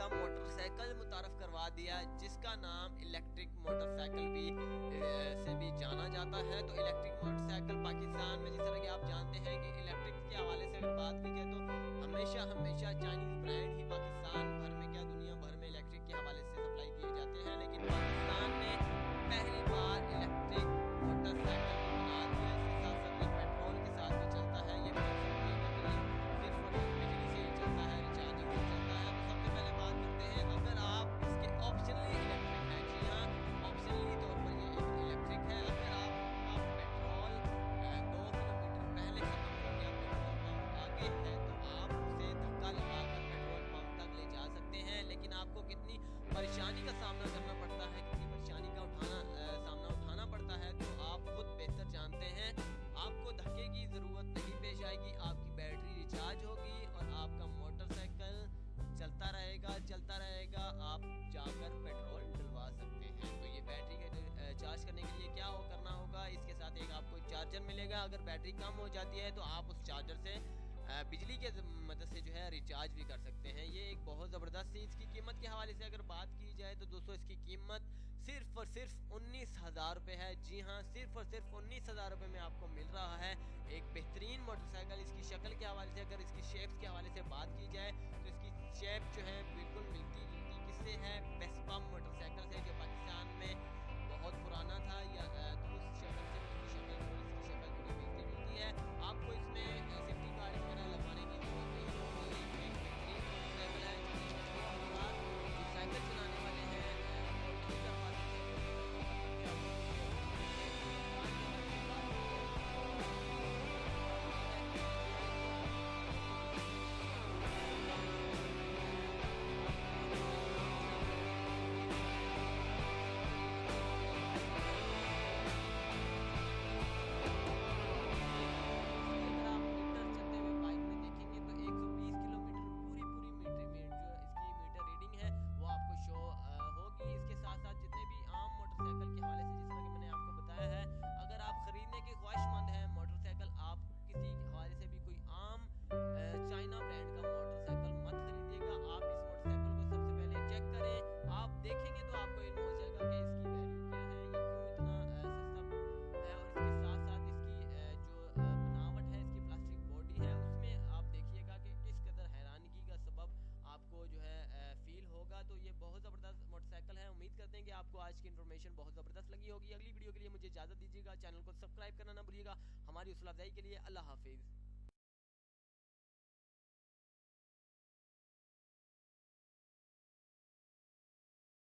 ऐसा मोटरसाइकिल मुतारफ करवा दिया जिसका नाम इलेक्ट्रिक मोटरसाइकिल भी से भी जाना जाता है। तो इलेक्ट्रिक मोटरसाइकिल पाकिस्तान में, जिस तरह कि आप जानते हैं कि इलेक्ट्रिक के हवाले से अगर बात की जाए तो हमेशा हमेशा चाइनीज ब्रांड ही पाकिस्तान भर में, क्या दुनिया भर में इलेक्ट्रिक के हवाले से सप्लाई किए जाते हैं। लेकिन पाकिस्तान ने पहली बार इलेक्ट्रिक मोटरसाइकिल को बना दिया। इसके साथ साथ ये पेट्रोल के साथ भी चलता है, ये सिर्फ और सिर्फ बिजली से ही चलता है, रिचार्जिंग से चलता है। तो सबसे पहले बात करते हैं, अगर आप इसके ऑप्शनली इलेक्ट्रिक है, जी हाँ, ऑप्शनली तौर पर ये इलेक्ट्रिक है। अगर आपका पेट्रोल 2 किलोमीटर पहले खत्म हो गया, पेट्रोल पंप आगे है, तो आप उसे धक्का लगाकर पेट्रोल पंप तक ले जा सकते हैं। लेकिन आपको कितनी परेशानी का सामना करना पड़ता है, कितनी परेशानी का सामना उठाना पड़ता है, तो आप खुद बेहतर जानते हैं। आपको धक्के की ज़रूरत नहीं पेश आएगी, आपकी बैटरी रिचार्ज होगी और आपका मोटरसाइकिल चलता रहेगा। आप जाकर पेट्रोल डलवा सकते हैं। तो ये बैटरी का चार्ज करने के लिए क्या करना होगा, इसके साथ एक आपको चार्जर मिलेगा। अगर बैटरी कम हो जाती है तो आप उस चार्जर से बिजली के मदद से जो है रिचार्ज भी कर सकते हैं। ये एक बहुत ज़बरदस्त, इसकी कीमत के हवाले से अगर बात की जाए तो दोस्तों इसकी कीमत सिर्फ और सिर्फ 19,000 रुपये है। जी हाँ, सिर्फ और सिर्फ 19,000 रुपये में आपको मिल रहा है एक बेहतरीन मोटरसाइकिल। इसकी शक्ल के हवाले से, अगर इसकी शेप्स के हवाले से बात की जाए तो इसकी शेप जो है बिल्कुल मिलती जुलती किससे है, वेस्पा मोटरसाइकिल से, जो पाकिस्तान में बहुत पुराना था। या तो उस शक्ल से उसकी शक्ल और इसकी शक्ल थोड़ी मिलती जुलती है। आपको इसमें सेफ्टी गार्ड वगैरह लगवाने की जरूरत नहीं होगी। एक बेहतरीन मोटरसाइकिल है जो साइकिल चलाने वाले हैं वो नहीं कर पाते। होगी। इसके साथ साथ जितने भी आम मोटरसाइकिल के हवाले से, जिस तरह कि मैंने आपको बताया है, अगर आप खरीदने के ख्वाहिशमंद हैं मोटरसाइकिल, आप किसी हवाले से भी कोई आम चाइना ब्रांड का मोटरसाइकिल मत खरीदिएगा। आप इस मोटरसाइकिल को सबसे पहले चेक करें। आप देखेंगे तो आपको इल्म हो जाएगा कि इसकी वैल्यू क्या है, ये क्यों इतना सस्ता है। और इसके साथ साथ इसकी जो बनावट है, इसकी प्लास्टिक बॉडी है, उसमें आप देखिएगा कि किस कदर हैरानगी का सबब आपको जो है फील होगा। तो ये बहुत ज़बरदस्त मोटरसाइकिल है। उम्मीद करते हैं कि आपको आज की इन्फॉर्मेशन बहुत ज़बरदस्त लगी होगी। अगली वीडियो के लिए मुझे इजाज़त दीजिएगा, चैनल को सब्सक्राइब करना ना भूलिएगा। हमारी हौसला अफजाई के लिए अल्लाह हाफिज़।